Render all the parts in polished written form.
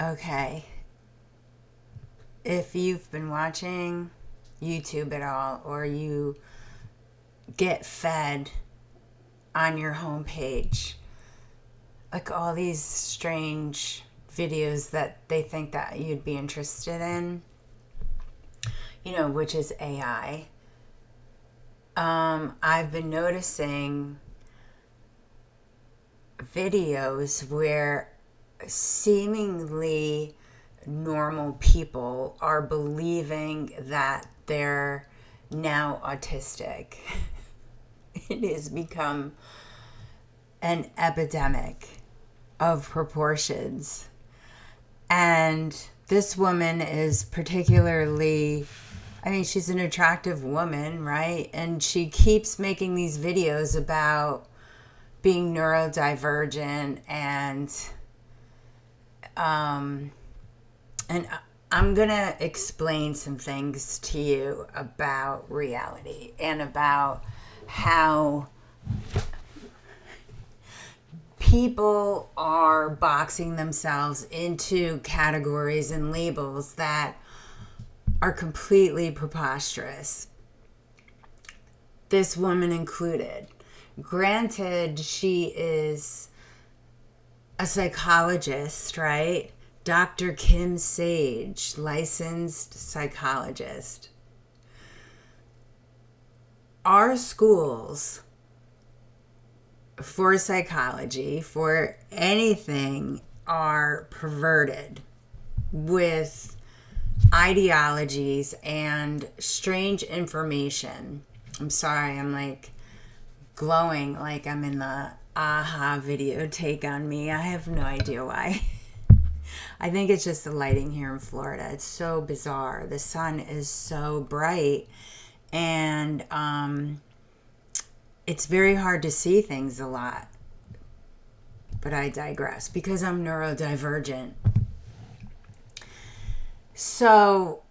Okay. If you've been watching YouTube at all, or you get fed on your homepage like all these strange videos that they think that you'd be interested in, which is AI. I've been noticing videos where seemingly normal people are believing that they're now autistic. It has become an epidemic of proportions. And this woman is particularly, she's an attractive woman, right? And she keeps making these videos about being neurodivergent and I'm going to explain some things to you about reality and about how people are boxing themselves into categories and labels that are completely preposterous. This woman included. Granted, she is a psychologist, right? Dr. Kim Sage, licensed psychologist. Our schools for psychology, for anything, are perverted with ideologies and strange information. I'm sorry, I'm like glowing like I'm in the AHA video Take On Me. I have no idea why. I think it's just the lighting here in Florida. It's so bizarre. The sun is so bright and it's very hard to see things a lot. But I digress because I'm neurodivergent. So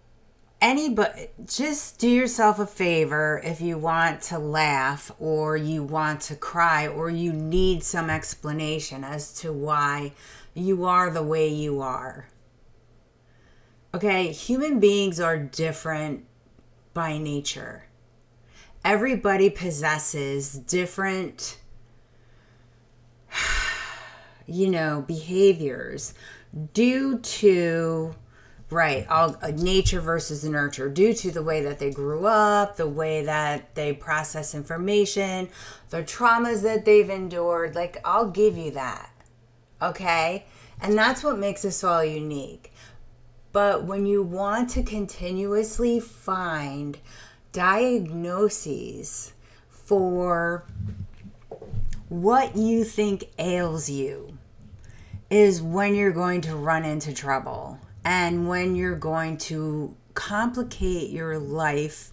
anybody, just do yourself a favor if you want to laugh or you want to cry or you need some explanation as to why you are the way you are. Okay, human beings are different by nature. Everybody possesses different, behaviors due to, nature versus nurture, due to the way that they grew up, the way that they process information, the traumas that they've endured. Like, I'll give you that. Okay? And that's what makes us all unique. But when you want to continuously find diagnoses for what you think ails you is when you're going to run into trouble and when you're going to complicate your life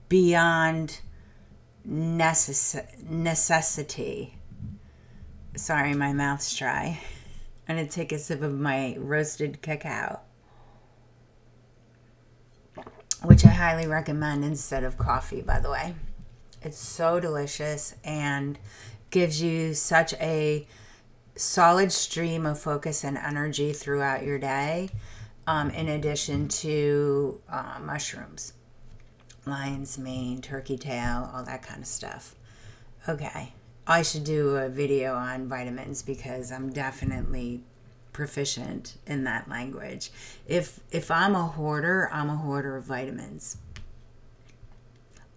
beyond necessity. Sorry, my mouth's dry. I'm going to take a sip of my roasted cacao, which I highly recommend instead of coffee, by the way. It's so delicious and gives you such a solid stream of focus and energy throughout your day, in addition to mushrooms, lion's mane, turkey tail, all that kind of stuff. Okay, I should do a video on vitamins because I'm definitely proficient in that language. If I'm a hoarder of vitamins.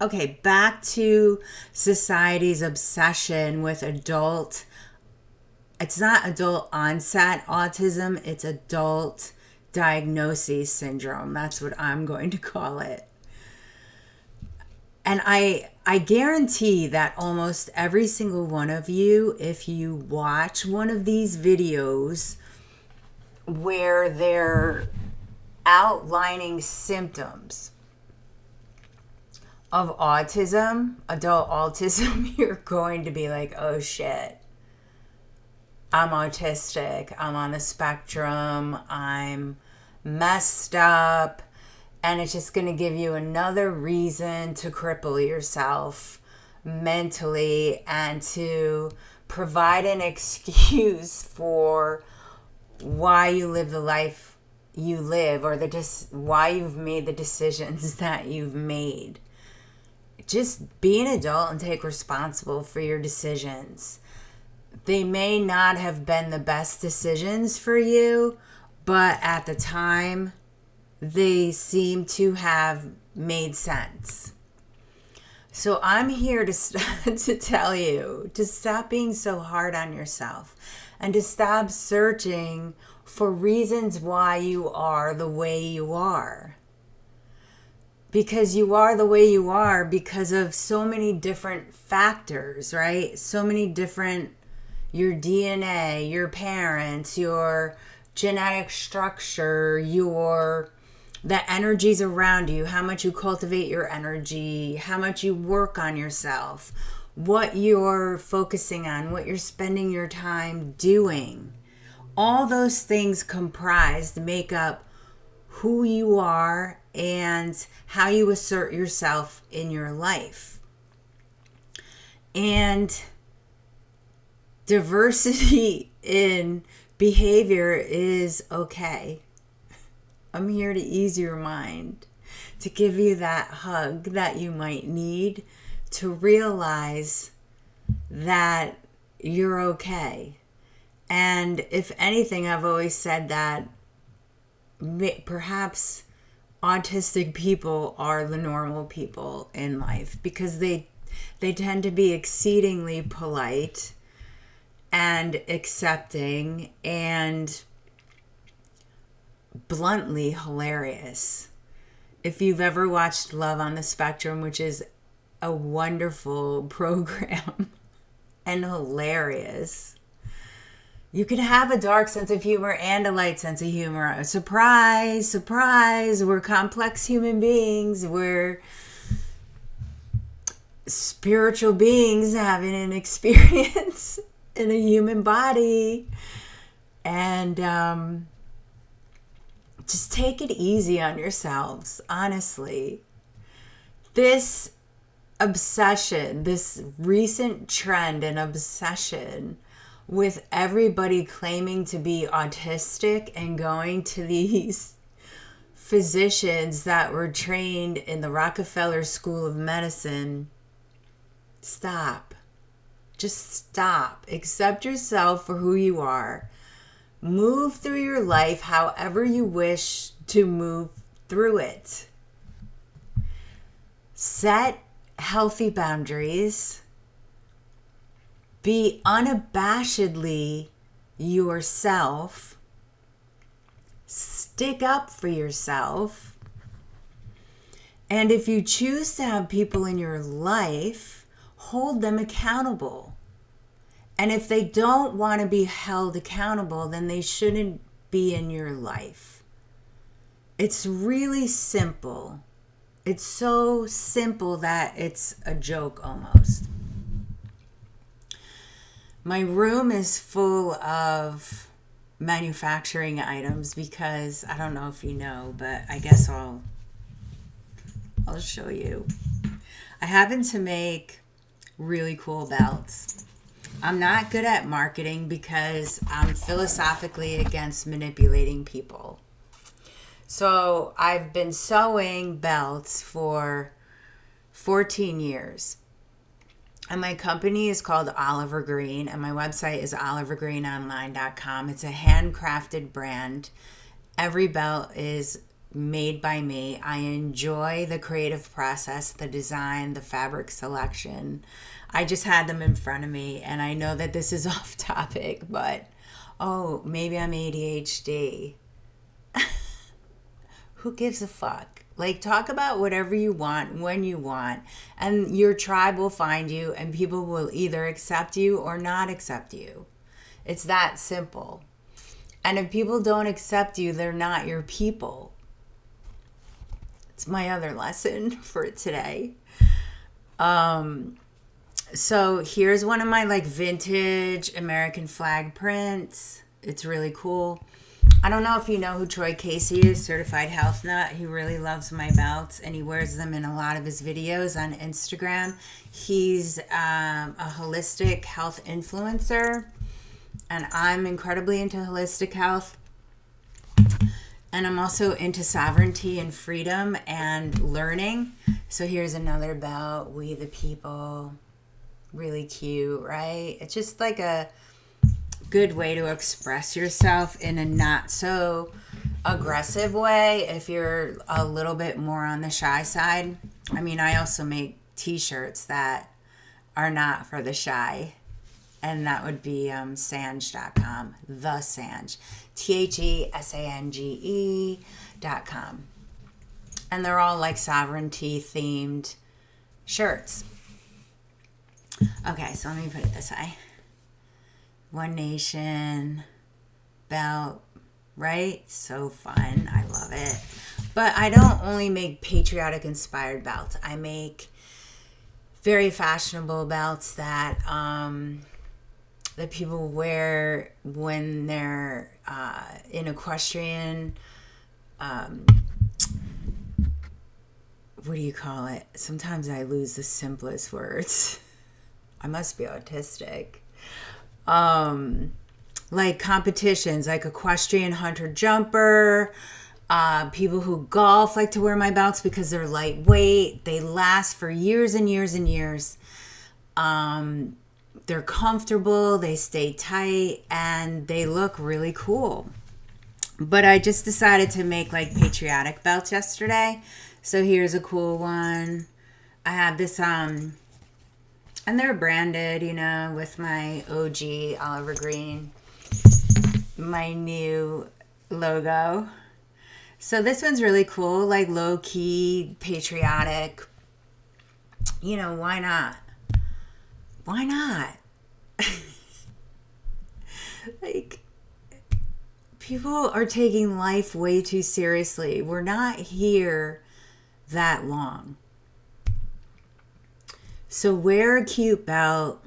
Okay, back to society's obsession with it's not adult onset autism, it's adult diagnosis syndrome. That's what I'm going to call it. And I guarantee that almost every single one of you, if you watch one of these videos where they're outlining symptoms of autism, adult autism, you're going to be like, oh shit, I'm autistic, I'm on the spectrum, I'm messed up. And it's just going to give you another reason to cripple yourself mentally and to provide an excuse for why you live the life you live, or why you've made the decisions that you've made. Just be an adult and take responsibility for your decisions. They may not have been the best decisions for you, but at the time, they seem to have made sense. So I'm here to tell you to stop being so hard on yourself and to stop searching for reasons why you are the way you are. Because you are the way you are because of so many different factors, right? So many different, your DNA, your parents, your genetic structure, the energies around you, how much you cultivate your energy, how much you work on yourself, what you're focusing on, what you're spending your time doing. All those things comprised make up who you are and how you assert yourself in your life. And diversity in behavior is okay. I'm here to ease your mind, to give you that hug that you might need to realize that you're okay. And if anything, I've always said that perhaps autistic people are the normal people in life because they tend to be exceedingly polite and accepting and bluntly hilarious. If you've ever watched Love on the Spectrum, which is a wonderful program and hilarious, you can have a dark sense of humor and a light sense of humor. Surprise, surprise, we're complex human beings. We're spiritual beings having an experience in a human body. And just take it easy on yourselves, honestly. This obsession, this recent trend and obsession with everybody claiming to be autistic and going to these physicians that were trained in the Rockefeller School of Medicine. Stop. Just stop. Accept yourself for who you are. Move through your life however you wish to move through it. Set healthy boundaries. Be unabashedly yourself. Stick up for yourself. And if you choose to have people in your life, hold them accountable. And if they don't want to be held accountable, then they shouldn't be in your life. It's really simple. It's so simple that it's a joke almost. My room is full of manufacturing items because I don't know if you know, but I guess I'll show you. I happen to make really cool belts. I'm not good at marketing because I'm philosophically against manipulating people. So I've been sewing belts for 14 years. And my company is called Oliver Green, and my website is olivergreenonline.com. It's a handcrafted brand. Every belt is made by me. I enjoy the creative process, the design, the fabric selection. I just had them in front of me, and I know that this is off topic, but maybe I'm ADHD. Who gives a fuck? Like, talk about whatever you want, when you want, and your tribe will find you, and people will either accept you or not accept you. It's that simple. And if people don't accept you, they're not your people. It's my other lesson for today. So here's one of my vintage American flag prints. It's really cool. I don't know if you know who Troy Casey is, Certified Health Nut. He really loves my belts, and he wears them in a lot of his videos on Instagram. He's a holistic health influencer, And I'm incredibly into holistic health. And I'm also into sovereignty and freedom and learning. So here's another belt, We the People. Really cute, right? It's just like a good way to express yourself in a not so aggressive way if you're a little bit more on the shy side. I mean, I also make t-shirts that are not for the shy, and that would be Sange.com, the Sange, TheSange.com. And they're all like sovereignty themed shirts. Okay, so let me put it this way. One Nation belt, right? So fun. I love it. But I don't only make patriotic inspired belts. I make very fashionable belts that that people wear when they're in equestrian. What do you call it? Sometimes I lose the simplest words. I must be autistic. Like competitions, like equestrian hunter jumper. People who golf like to wear my belts because they're lightweight. They last for years and years and years. They're comfortable, they stay tight, and they look really cool. But I just decided to make like patriotic belts yesterday. So here's a cool one. I have this, and they're branded, you know, with my OG Oliver Green, my new logo. So this one's really cool, like low-key, patriotic. You know, why not? Why not? Like, people are taking life way too seriously. We're not here that long. So wear a cute belt.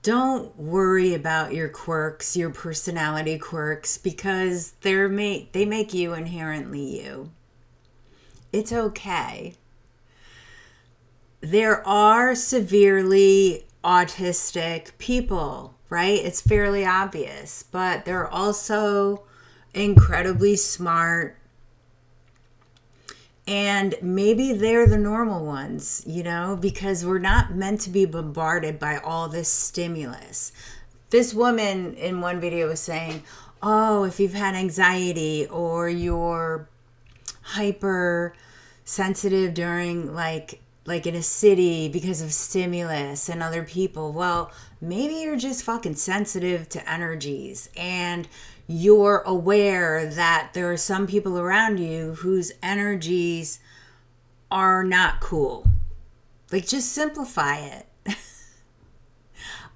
Don't worry about your quirks, your personality quirks, because they make you inherently you. It's okay. There are severely autistic people, right? It's fairly obvious, but they're also incredibly smart. And maybe they're the normal ones, you know, because we're not meant to be bombarded by all this stimulus. This woman in one video was saying, oh, if you've had anxiety or you're hyper sensitive during like in a city because of stimulus and other people, well, maybe you're just fucking sensitive to energies and you're aware that there are some people around you whose energies are not cool. Like, just simplify it.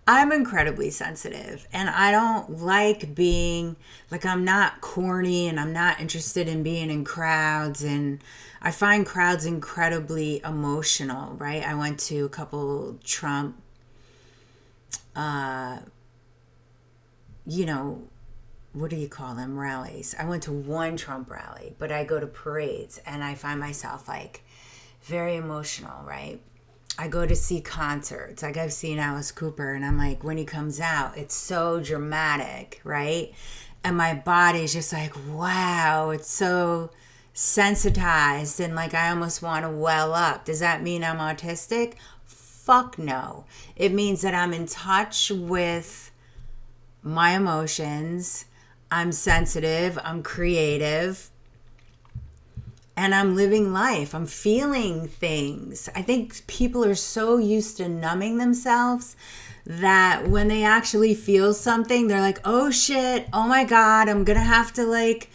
I'm incredibly sensitive and I don't like being, like, I'm not corny and I'm not interested in being in crowds, and I find crowds incredibly emotional, right? I went to a couple Trump, what do you call them, rallies. I went to one Trump rally, but I go to parades and I find myself like very emotional, right? I go to see concerts. Like, I've seen Alice Cooper and I'm like, when he comes out, it's so dramatic, right? And my body's just like, wow, it's so sensitized and like I almost want to well up. Does that mean I'm autistic? Fuck no. It means that I'm in touch with my emotions. I'm sensitive, I'm creative, and I'm living life. I'm feeling things. I think people are so used to numbing themselves that when they actually feel something, they're like, oh shit, oh my God, I'm gonna have to like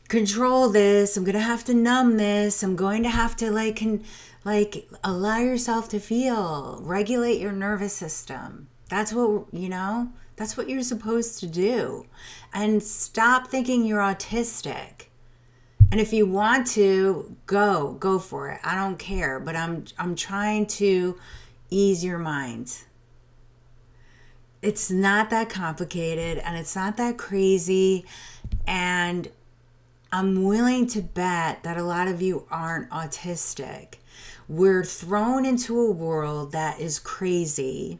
control this. I'm gonna have to numb this. I'm going to have to like allow yourself to feel, regulate your nervous system. That's what, that's what you're supposed to do. And stop thinking you're autistic. And if you want to, go for it. I don't care. But I'm trying to ease your mind. It's not that complicated and it's not that crazy. And I'm willing to bet that a lot of you aren't autistic. We're thrown into a world that is crazy,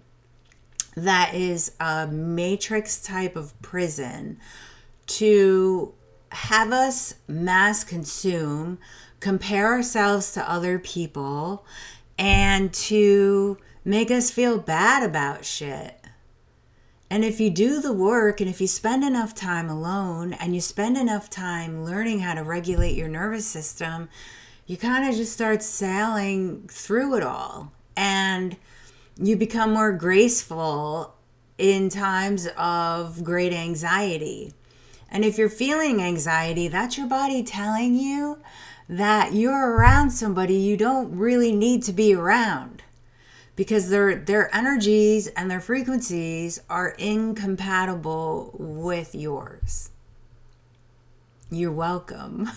that is a matrix type of prison to have us mass consume, compare ourselves to other people, and to make us feel bad about shit. And if you do the work and if you spend enough time alone and you spend enough time learning how to regulate your nervous system, you kind of just start sailing through it all. And you become more graceful in times of great anxiety. And if you're feeling anxiety, that's your body telling you that you're around somebody you don't really need to be around, because their energies and their frequencies are incompatible with yours. You're welcome.